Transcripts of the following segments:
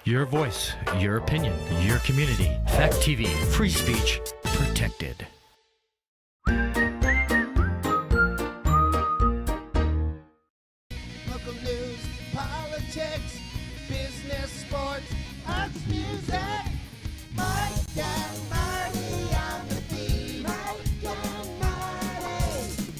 Your voice, your opinion, your community. Fact TV, free speech protected. Local news, politics, business, sports, arts, music. Mike and Marty on the feed. Mike and Marty.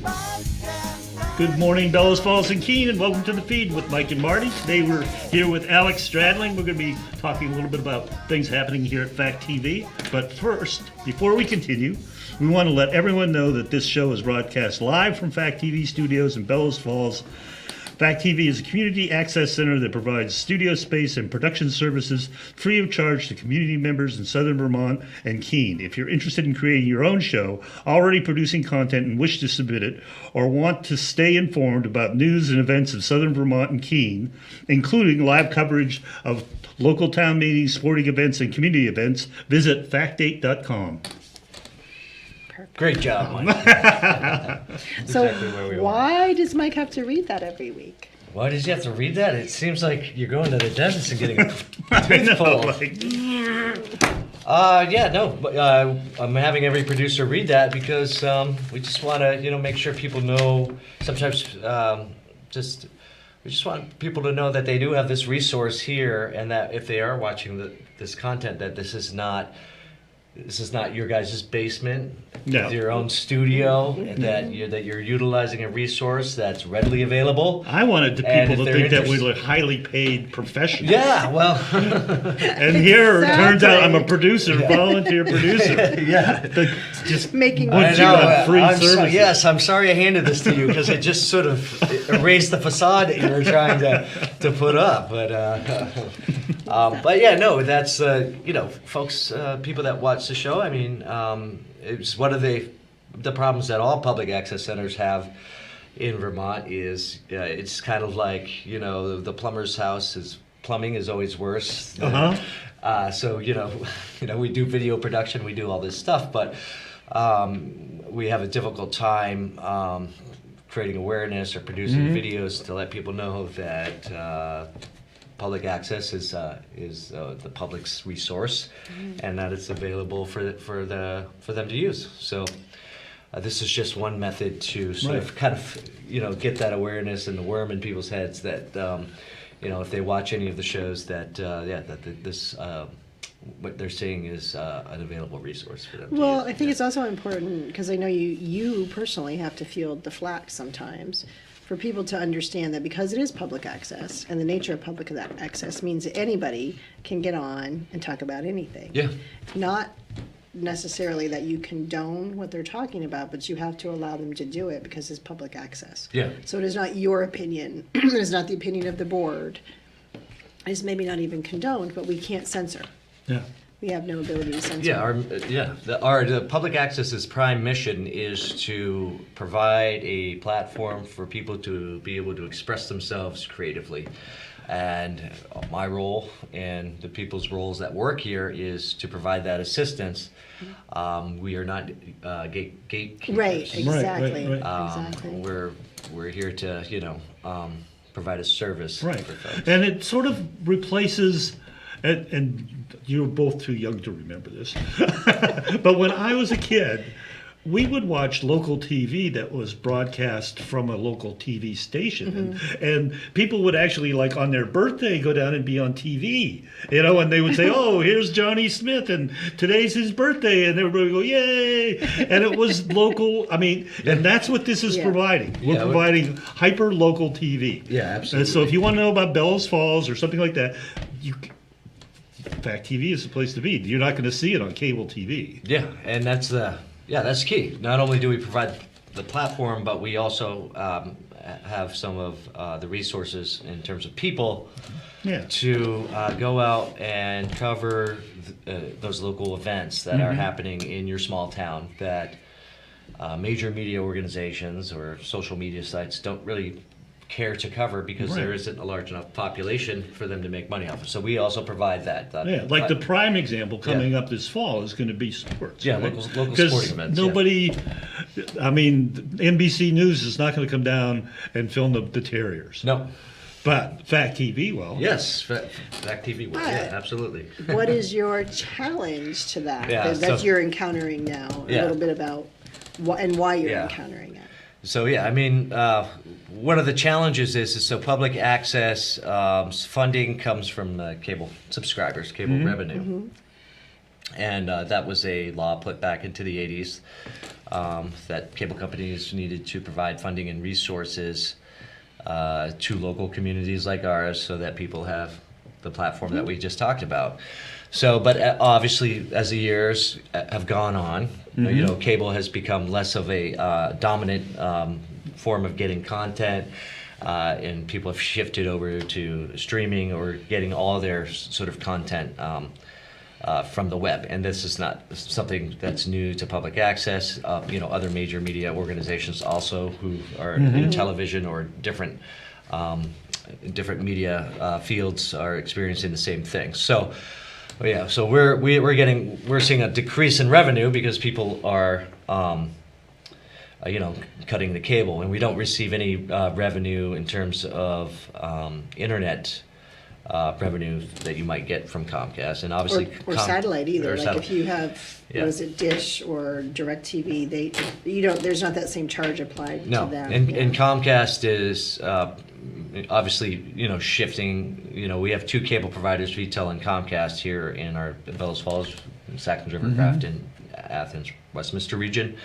Mike and Marty. Good morning, Bellows Falls and Keene, and welcome to the feed with Mike and Marty. Today we're here with Alex Stradling. We're going to be talking a little bit about things happening here at Fact TV. But first, before we continue, we want to let everyone know that this show is broadcast live from Fact TV studios in Bellows Falls. Fact TV is a community access center that provides studio space and production services free of charge to community members in Southern Vermont and Keene. If you're interested in creating your own show, already producing content and wish to submit it, or want to stay informed about news and events of Southern Vermont and Keene, including live coverage of local town meetings, sporting events, and community events, visit fact8.com. Great job, Mike. So exactly where we why does Mike have to read that every week? Why did you have to read that? It seems like you're going to the dentist and getting a I know, tooth pulled. like, I'm having every producer read that because we just want to, make sure people know. Sometimes, we just want people to know that they do have this resource here, and that if they are watching this content, that this is not your guys' basement, No. your own studio, and that you're utilizing a resource that's readily available. I wanted the And people if to they're think that we interest- were highly paid professionals. Yeah, well, And here it turns out I'm a Exactly. producer, volunteer producer. yeah. That just Making puts I you know. on free I'm services. yes, I'm sorry I handed this to you because it just sort of erased the facade that you were trying to put up. But yeah, no, that's folks, people that watch the show. I mean, it's one of the problems that all public access centers have in Vermont is it's kind of like the plumber's house is plumbing is always worse. So we do video production, we do all this stuff, but we have a difficult time creating awareness or producing videos to let people know that public access is the public's resource, and that it's available for them to use. So this is just one method to sort of kind of get that awareness and the worm in people's heads that if they watch any of the shows that this what they're seeing is an available resource for them. Well, to use. I think it's also important because I know you personally have to field the flack sometimes for people to understand that because it is public access and the nature of public access means that anybody can get on and talk about anything. Yeah. Not necessarily that you condone what they're talking about, but you have to allow them to do it because it's public access. Yeah. So it is not your opinion. It is not the opinion of the board. It's maybe not even condoned, but we can't censor. Yeah. We have no ability to censor. Yeah, the public access's prime mission is to provide a platform for people to be able to express themselves creatively. And my role and the people's roles that work here is to provide that assistance. We are not gatekeepers. Right, exactly. Right. Exactly. We're here to provide a service. Right. For folks. And it sort of replaces, and you're both too young to remember this, but when I was a kid, we would watch local TV that was broadcast from a local TV station. And people would actually, like on their birthday, go down and be on TV, and they would say, oh, here's Johnny Smith, and today's his birthday, and everybody would go, yay. And it was local, and that's what this is providing. We're providing hyper-local TV. Yeah, absolutely. And so if you want to know about Bellows Falls or something like that, Fact TV is the place to be. You're not going to see it on cable TV. Yeah, and that's key. Not only do we provide the platform, but we also have some of the resources in terms of people to go out and cover those local events that are happening in your small town that major media organizations or social media sites don't really care to cover because there isn't a large enough population for them to make money off of. So we also provide that. Like the prime example coming up this fall is going to be sports. Yeah, right? local sporting events. Nobody, NBC News is not going to come down and film the Terriers. No. but Fact TV will. Yes, Fact TV will. Yeah, absolutely. What is your challenge to that Yeah, that so- you're encountering now? A Yeah. little bit about why you're Yeah. encountering it. So yeah, I mean, one of the challenges is so public access funding comes from cable subscribers, cable revenue, and that was a law put back into the 80s that cable companies needed to provide funding and resources to local communities like ours, so that people have the platform that we just talked about. So, but obviously, as the years have gone on, you know, cable has become less of a dominant form of getting content, and people have shifted over to streaming or getting all their sort of content from the web. And this is not something that's new to public access. You know, other major media organizations also who are in television or different media fields are experiencing the same thing. So. Yeah, so we're seeing a decrease in revenue because people are, you know, cutting the cable, and we don't receive any revenue in terms of internet revenue that you might get from Comcast, and obviously Or satellite either. or Like satellite. if you have, Yeah. was it Dish or DirecTV, there's not that same charge applied No, to them. and Comcast is obviously, you know, shifting. You know, we have two cable providers, VTEL and Comcast, here in our Bellows Falls, Saxon Rivercraft, and Athens, Westminster region.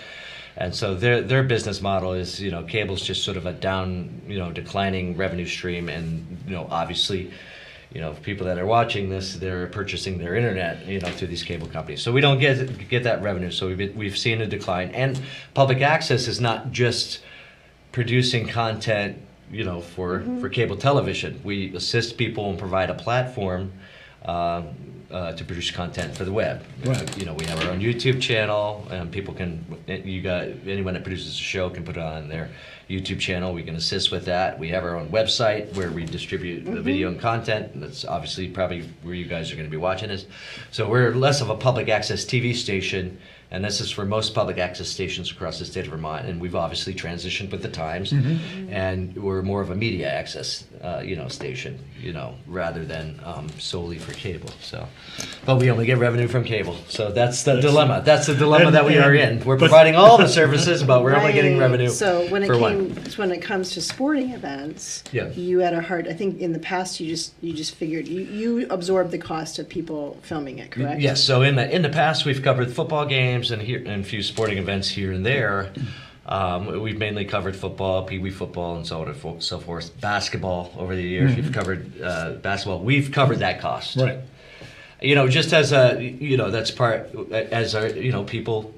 And so their business model is, you know, cable's just sort of a declining revenue stream, and you know, obviously, you know, people that are watching this, they're purchasing their internet, you know, through these cable companies. So we don't get that revenue. So we've seen a decline. And public access is not just producing content, you know, for cable television. We assist people and provide a platform to produce content for the web. Right. You know, we have our own YouTube channel, and people can, anyone that produces a show can put it on their YouTube channel. We can assist with that. We have our own website where we distribute the video and content. And that's obviously probably where you guys are going to be watching this. So we're less of a public access TV station, and this is for most public access stations across the state of Vermont. And we've obviously transitioned with the times, and we're more of a media access, you know, station, you know, rather than solely for cable. So, but we only get revenue from cable. So that's the dilemma. That's the dilemma that we are in. We're providing all the services, but we're only getting revenue So when for one. when it comes to sporting events, Yeah. you had a hard. I think in the past you just figured you absorbed the cost of people filming it, correct? Yes. So in the past, we've covered football games and a few sporting events here and there. We've mainly covered football, Pee Wee football, and so on and so forth. Basketball over the years, we've covered basketball. We've covered that cost. Right. You know, just as a, you know, that's part, as our, you know, people,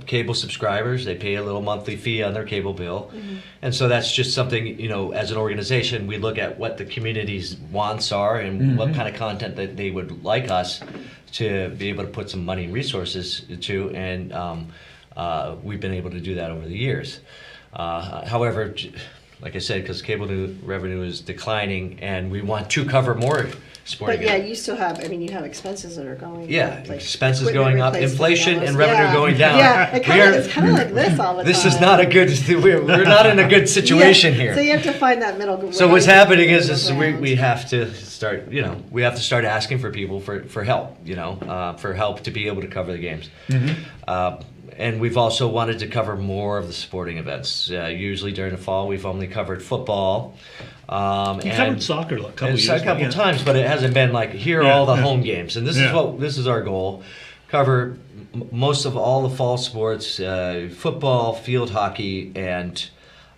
cable subscribers, they pay a little monthly fee on their cable bill. And so that's just something, you know, as an organization, we look at what the community's wants are and what kind of content that they would like us to be able to put some money and resources to. And we've been able to do that over the years. However, like I said, because cable revenue is declining, and we want to cover more sporting But yeah, events. you still have. I mean, you have expenses that are going. Yeah, up, like expenses equipment going up, replacement inflation almost. and revenue going down. Yeah, We are- it's kind of like this all the time. This is not a good. We're not in a good situation Yeah, here. So you have to find that middle ground. So what's happening is ground. we have to start, you know, we have to start asking for people for help, you know, for help to be able to cover the games. And we've also wanted to cover more of the sporting events. Usually during the fall, we've only covered football. You covered soccer a couple years a ago, couple yeah. times, but it hasn't been like here are Yeah, all the yeah. home games, and this Yeah. this is our goal. Cover most of all the fall sports: football, field hockey, and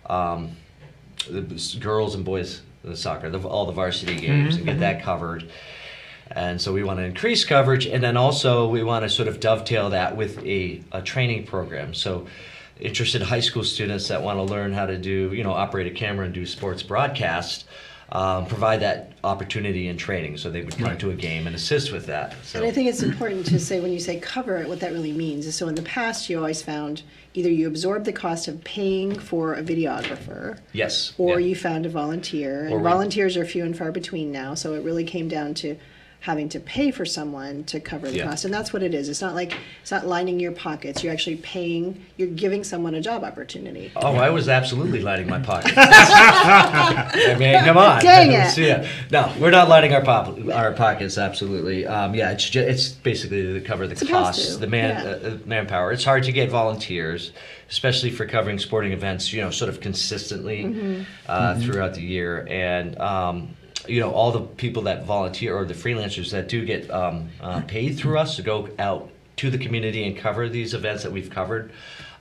the girls and boys soccer. All the varsity games, and get that covered. And so we want to increase coverage, and then also we want to sort of dovetail that with a training program. So interested high school students that want to learn how to do, you know, operate a camera and do sports broadcast, provide that opportunity and training, so they would come Right. to a game and assist with that. So And I think it's important to say when you say cover it, what that really means is so in the past you always found either you absorbed the cost of paying for a videographer, yes, or yeah. you found a volunteer. Or And we- volunteers are few and far between now, so it really came down to having to pay for someone to cover the Yeah. cost. And that's what it is. It's not lining your pockets. You're actually you're giving someone a job opportunity. Oh, I was absolutely lining my pockets. I mean, come on. Dang it. So, yeah. No, we're not lining our pockets. Absolutely. It's basically to cover the Supposed costs, to, the yeah. manpower. It's hard to get volunteers, especially for covering sporting events. Sort of consistently throughout the year, and all the people that volunteer or the freelancers that do get paid through us to go out to the community and cover these events that we've covered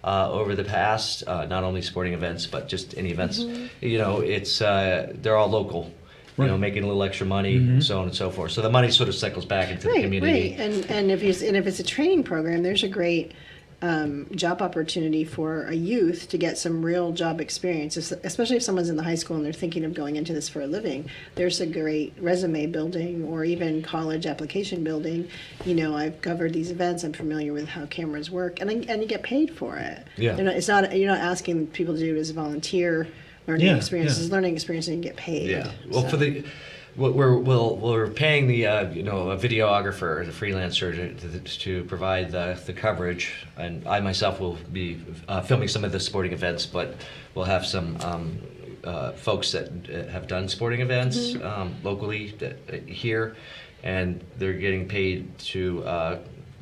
over the past, not only sporting events, but just any events. It's they're all local, making a little extra money, so on and so forth. So the money sort of cycles back into the community. Right. And if it's a training program, there's a great job opportunity for a youth to get some real job experience, especially if someone's in the high school and they're thinking of going into this for a living. There's a great resume building or even college application building. I've covered these events. I'm familiar with how cameras work, and you get paid for it. Yeah. You're not asking people to do it as volunteer learning experience. It's learning experience and you get paid. Yeah. Well, So. we're paying the a videographer, the freelancer, to provide the coverage, and I myself will be filming some of the sporting events, but we'll have some folks that have done sporting events locally here, and they're getting paid to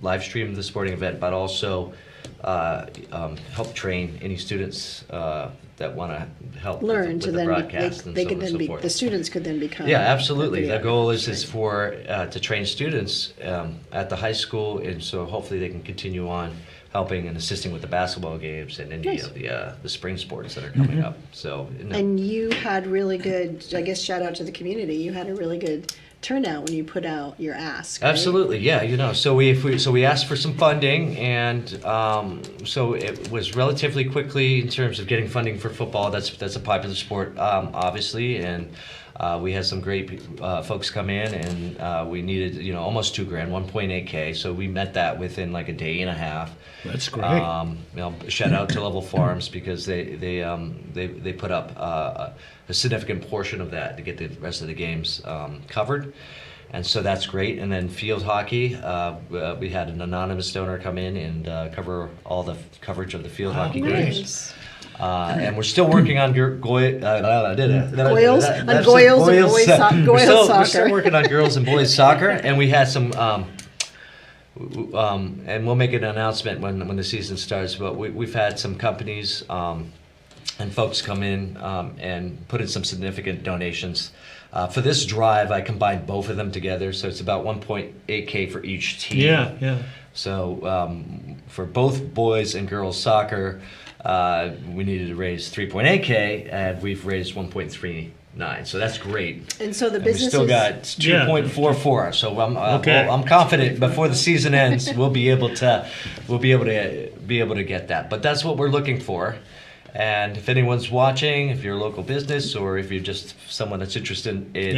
live stream the sporting event, but also help train any students that want to help Learn with to the then broadcast and they so could on then and so be forth. the students could then become Yeah, absolutely. The goal is Right. for to train students at the high school, and so hopefully they can continue on helping and assisting with the basketball games and any Nice. of the spring sports that are coming up. So And you had really good, I guess, shout out to the community. You had a really good turnout when you put out your ask. Right? absolutely, yeah. So we asked for some funding, and so it was relatively quickly in terms of getting funding for football. That's a popular sport, obviously, and we had some great folks come in, and we needed almost $2,000, 1.8K. So we met that within like a day and a half. That's great. Shout out to Level Farms because they put up a significant portion of that to get the rest of the games covered, and so that's great. And then field hockey, we had an anonymous donor come in and cover all the coverage of the field hockey games. Nice. And we're still working on Goyles and Goyles boys We're soccer. still working on girls and boys soccer, and we had some. And we'll make an announcement when the season starts. But we've had some companies and folks come in and put in some significant donations. For this drive, I combined both of them together, so it's about 1.8K for each team. Yeah. So for both boys and girls soccer, we needed to raise 3.8K, and we've raised 1.39. So that's great. And so the And we business still got 2.44. So I'm confident before the season ends, we'll be able to get that. But that's what we're looking for. And if anyone's watching, if you're a local business or if you're just someone that's interested in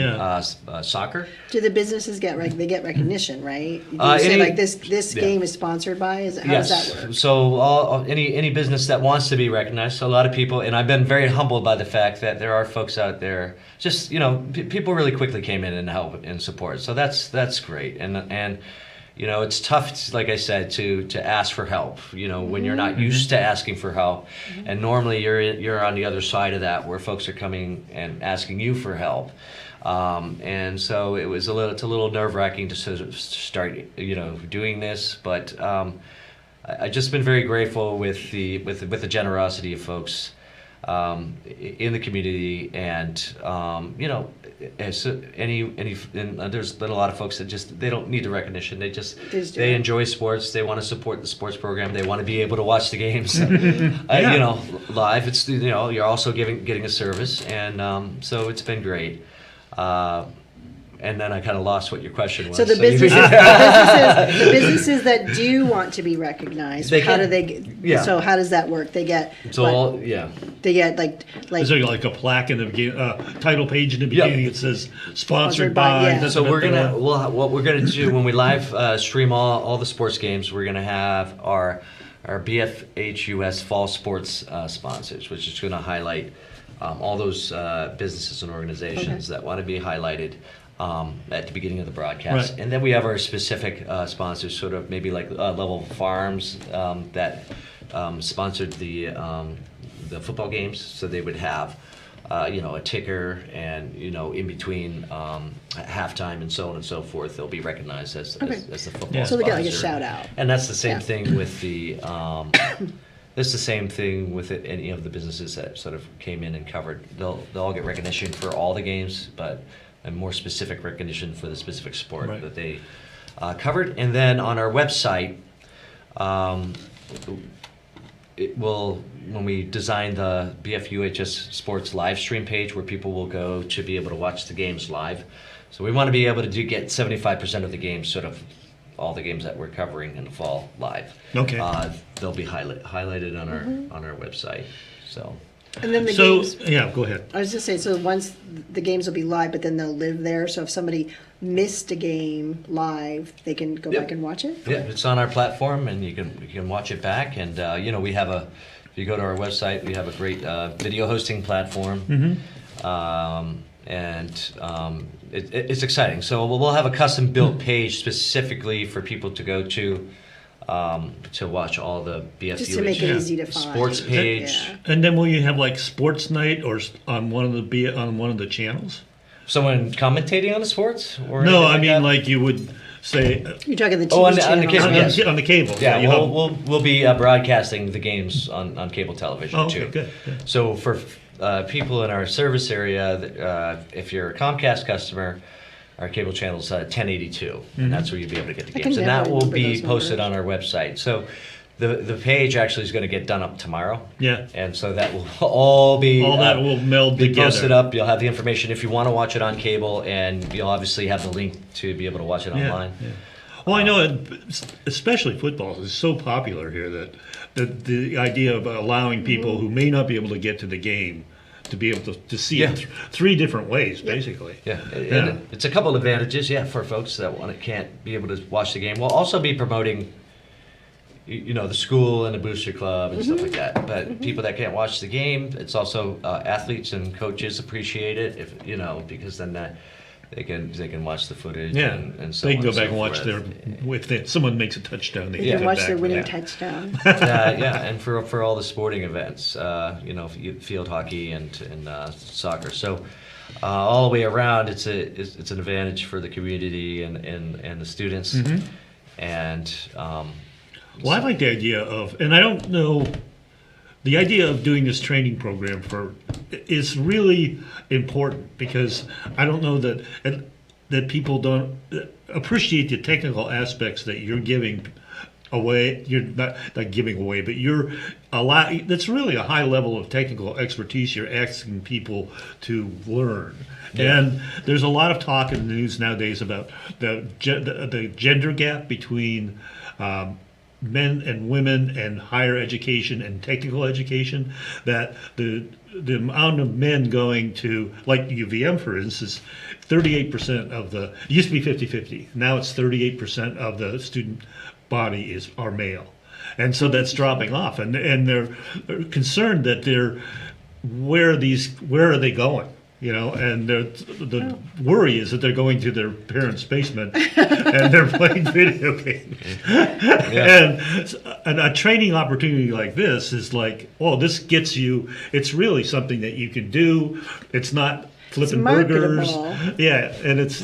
soccer, do the businesses get recognition, right? Do you say any- like this yeah. game is sponsored by? How does that work? So any business that wants to be recognized, so a lot of people, and I've been very humbled by the fact that there are folks out there, just people really quickly came in and help and support. So that's great, and it's tough, like I said, to ask for help. When you're not used to asking for help, and normally you're on the other side of that, where folks are coming and asking you for help. And so it's a little nerve-wracking to sort of start doing this, but I've just been very grateful with the generosity of folks in the community, and as and there's been a lot of folks that they don't need the recognition. They enjoy sports. They want to support the sports program. They want to be able to watch the games, live. It's you're also getting a service, and so it's been great. And then I kind of lost what your question was. So the businesses that do want to be recognized, how do they get? Yeah. So how does that work? They get. They get like. Is there like a plaque in the title page in the beginning? It says sponsored by, by. yeah. So what we're gonna do when we live stream all the sports games, we're gonna have our BFHUS fall sports sponsors, which is gonna highlight all those businesses and organizations that want to be highlighted. at the beginning of the broadcast. Right. And then we have our specific sponsors, sort of maybe like Level Farms that sponsored the football games, so they would have a ticker, and in between halftime and so on and so forth, they'll be recognized as the football Yeah. So they get like a sponsor. shout out. And that's the same Yeah. thing with the. That's the same thing with any of the businesses that sort of came in and covered. They'll all get recognition for all the games, but a more specific recognition for the specific sport Right. that they covered. And then on our website, it will, when we designed the BFUHS Sports live stream page where people will go to be able to watch the games live. So we want to be able to get 75% of the games, sort of all the games that we're covering in the fall live. Okay. They'll be highlighted on our website. So And then the So, games. yeah, go ahead. I was just saying, so once the games will be live, but then they'll live there. So if somebody missed a game live, they can go Yep. back and watch it. yeah, it's on our platform, and you can watch it back. And we have if you go to our website, we have a great video hosting platform. It's exciting. So we'll have a custom built page specifically for people to go to watch all the BFU Just to make it easy to find. sports page. Yeah. And then will you have like sports night or on one of the channels? Someone commentating on the sports? Or No, anything I mean that? like you would say You're talking the TV Oh, on the channel. cable, yes. on the cable. Yeah, you know. we'll be broadcasting the games on cable television Oh, too. okay, good. So for people in our service area, if you're a Comcast customer, our cable channel is 1082, and that's where you'll be able to get the I can games, and that never will remember be those posted numbers. on our website. So the page actually is going to get done up tomorrow. Yeah. And so that will all be All that will meld be together. posted up. You'll have the information if you want to watch it on cable, and you'll obviously have the link to be able to watch it online. Yeah. Well, I know, especially football is so popular here that the idea of allowing people who may not be able to get to the game to be able to see Yeah. it three different ways, basically. Yeah, Yeah. and it's a couple of advantages, for folks that can't be able to watch the game. We'll also be promoting, the school and the booster club and stuff like that. But people that can't watch the game, it's also athletes and coaches appreciate it because then they can watch the footage. Yeah, and so they can on go and back so and watch forth. if someone makes a touchdown, they They can can come watch back their and winning look. touchdown. And for all the sporting events, field hockey and soccer. So all the way around, it's an advantage for the community and the students. Mm-hmm. And Well, I like the idea of, and I don't know, the idea of doing this training program is really important because I don't know that people don't appreciate the technical aspects that you're giving away. You're not giving away, but you're that's really a high level of technical expertise you're asking people to learn. Yeah. And there's a lot of talk in the news nowadays about the gender gap between men and women and higher education and technical education, that the amount of men going to, like UVM for instance, 38% of it used to be 50-50, now it's 38% of the student body are male. And so that's dropping off, and they're concerned that where are they going? And the worry is that they're going to their parents' basement and they're playing video games. And a training opportunity like this is like, this gets you, it's really something that you can do. It's not flipping burgers. marketable. Yeah, and it's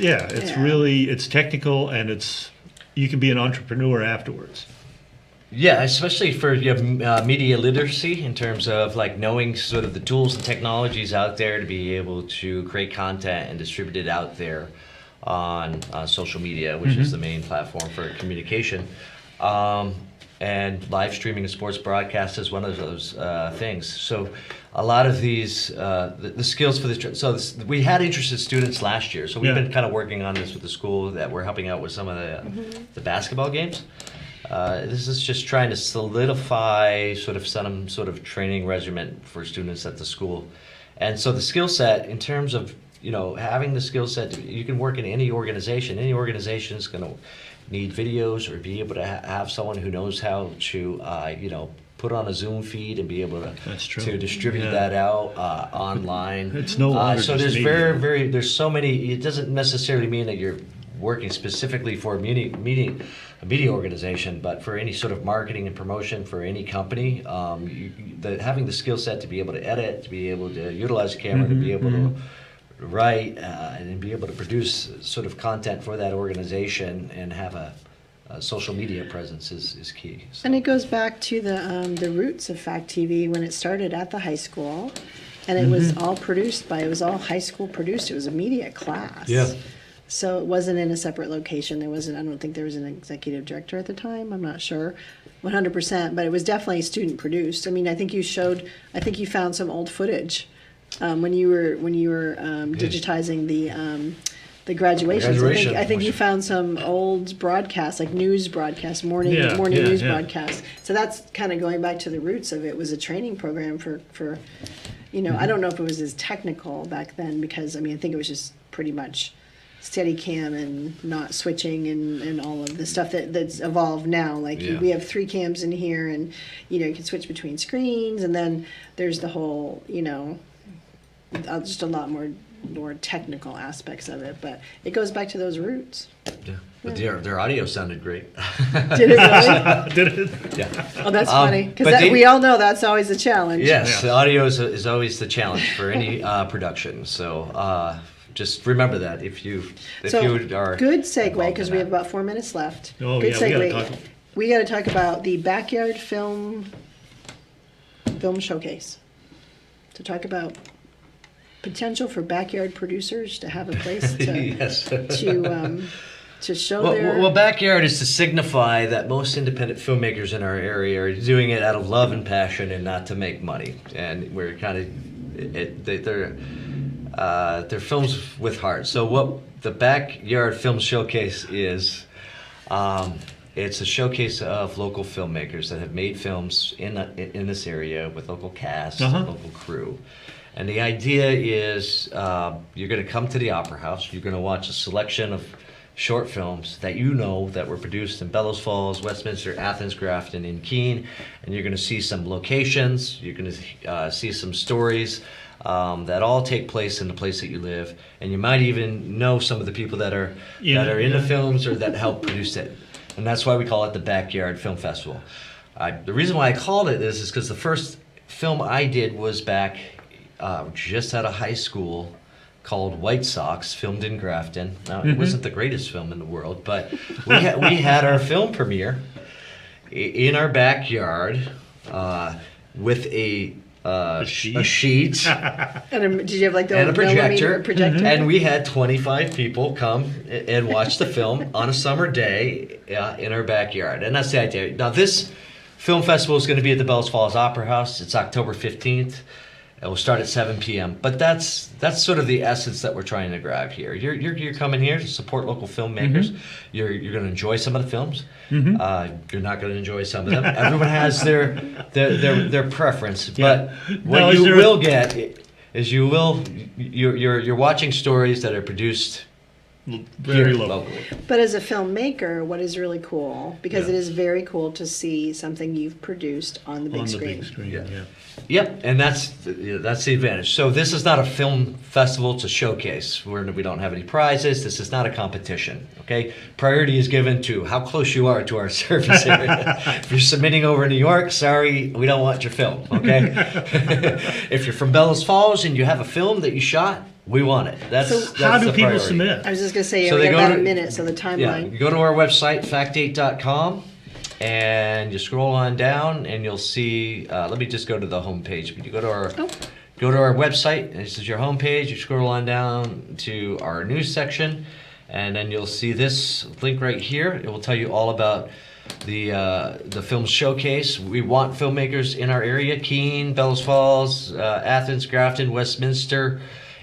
really, it's technical, and you can be an entrepreneur afterwards. yeah, especially for media literacy in terms of knowing sort of the tools and technologies out there to be able to create content and distribute it out there on social media, which is the main platform for communication. And live streaming a sports broadcast is one of those things. So a lot of these, the skills for this, we had interested students last year. So we've been kind of working on this with the school, that we're helping out with some of the basketball games. This is just trying to solidify some sort of training regimen for students at the school. And so the skill set, in terms of, having the skill set, you can work in any organization. Any organization is going to need videos or be able to have someone who knows how to, put on a Zoom feed and be able to That's true. to distribute Yeah. that out online. It's no longer so just there's media. there's so many. It doesn't necessarily mean that you're working specifically for a media organization, but for any sort of marketing and promotion for any company, having the skill set to be able to edit, to be able to utilize the camera, to be able to write, and be able to produce sort of content for that organization and have a social media presence is key. So. And it goes back to the roots of Fact TV when it started at the high school, and it was all produced by, it was all high school produced. It was a media class. Yeah. So it wasn't in a separate location. There wasn't, I don't think there was an executive director at the time. I'm not sure 100%, but it was definitely student produced. I mean, I think you found some old footage when you were digitizing the graduations. Graduation. I think you found some old broadcasts, like news broadcasts, morning Yeah, news yeah. broadcasts. So that's kind of going back to the roots of it. Was a training program for I don't know if it was as technical back then, because I think it was just pretty much steady cam and not switching and all of the stuff that's evolved now. Like Yeah. we have 3 cams in here, and you can switch between screens, and then there's the whole just a lot more technical aspects of it, but it goes back to those roots. Yeah. But their audio sounded great. Did it really? Did it? Yeah. Oh, that's funny, but because they- we all know that's always a challenge. Yes, Yeah. the audio is always the challenge for any production. So just remember that if you are good segue, involved because in we have that. about 4 minutes left. Oh, Good yeah, we gotta segue. talk- We got to talk about the backyard film showcase. To talk about potential for backyard producers to have a place to Yes. to show Well, their. well, backyard is to signify that most independent filmmakers in our area are doing it out of love and passion and not to make money. And we're kind of they're films with heart. So what the Backyard Film Showcase is, it's a showcase of local filmmakers that have made films in this area with local cast, local crew. And the idea is you're going to come to the Opera House. You're going to watch a selection of short films that that were produced in Bellows Falls, Westminster, Athens, Grafton, and Keene. And you're going to see some locations. You're going to see some stories that all take place in the place that you live. And you might even know some of the people that are in the films or that help produce it. And that's why we call it the Backyard Film Festival. The reason why I called it this is because the first film I did was back just out of high school, called White Sox, filmed in Grafton. Now, it wasn't the greatest film in the world, but we had our film premiere in our backyard with a sheet Did you have like the and a old millimeter projector, and we had 25 people come and watch the film on a summer day in our backyard. And that's the idea. Now, this film festival is going to be at the Bellows Falls Opera House. It's October 15th. It will start at 7 p.m. But that's sort of the essence that we're trying to grab here. You're coming here to support local filmmakers. You're going to enjoy some of the films. You're not going to enjoy some of them. Everyone has their preference. But what you will get is you're watching stories that are produced Very here locally. But as a filmmaker, what is really cool, because Yeah. it is very cool to see something you've produced on the big On the screen. big screen, Yeah. yeah. Yep, and that's the advantage. So this is not a film festival to showcase. We don't have any prizes. This is not a competition, okay? Priority is given to how close you are to our service area. If you're submitting over New York, sorry, we don't want your film, okay? If you're from Bellows Falls and you have a film that you shot, we want it. That's How do the people priority. submit? I was just going to say, So we they have go about to- a minute, so the Yeah, timeline. you go to our website, fact8.com, and you scroll on down, and you'll see. Let me just go to the homepage. But you go to our website, and this is your homepage. You scroll on down to our news section, and then you'll see this link right here. It will tell you all about the film showcase. We want filmmakers in our area: Keene, Bellows Falls, Athens, Grafton, Westminster.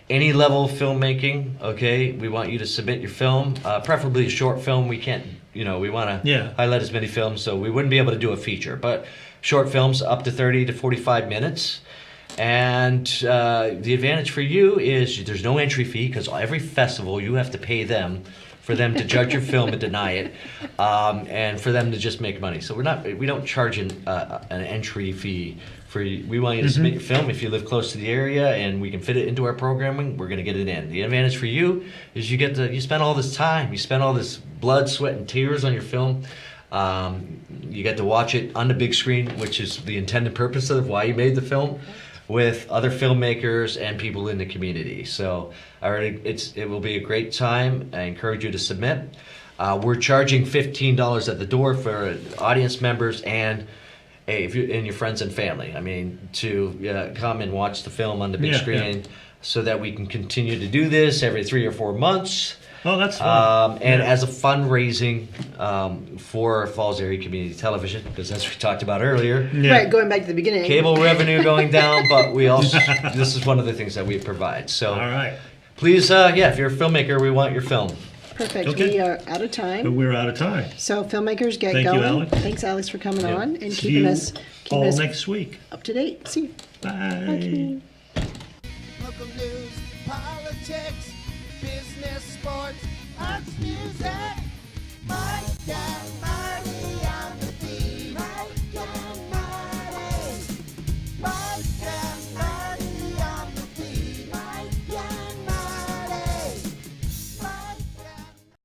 Any level of filmmaking, okay? We want you to submit your film, preferably a short film. We can't, we want to highlight as many films, so we wouldn't be able to do a feature. But short films up to 30 to 45 minutes. And the advantage for you is there's no entry fee, because every festival you have to pay them for them to judge your film and deny it, and for them to just make money. So we don't charge an entry fee. We want you to submit your film if you live close to the area and we can fit it into our programming. We're going to get it in. The advantage for you is you spend all this time, you spend all this blood, sweat, and tears on your film. You get to watch it on the big screen, which is the intended purpose of why you made the film, with other filmmakers and people in the community. So it will be a great time. I encourage you to submit. We're charging $15 at the door for audience members and if you and your friends and family. I mean, to come and watch the film on the big screen, so that we can continue to do this every 3 or 4 months. Oh, that's fun. And as a fundraising for Falls Area Community Television, because as we talked about earlier, Right, going back to the beginning. cable revenue going down, but we also this is one of the things that we provide. So, All right. please, if you're a filmmaker, we want your film. Perfect. Okay. We are out of But time. we're out of time. So filmmakers, get Thank you, going. Alex. Thanks, Alex, for coming on and See keeping you us all next week. up to date. See you. Bye. Local news, politics, business, sports, arts, music. Mike and Mike.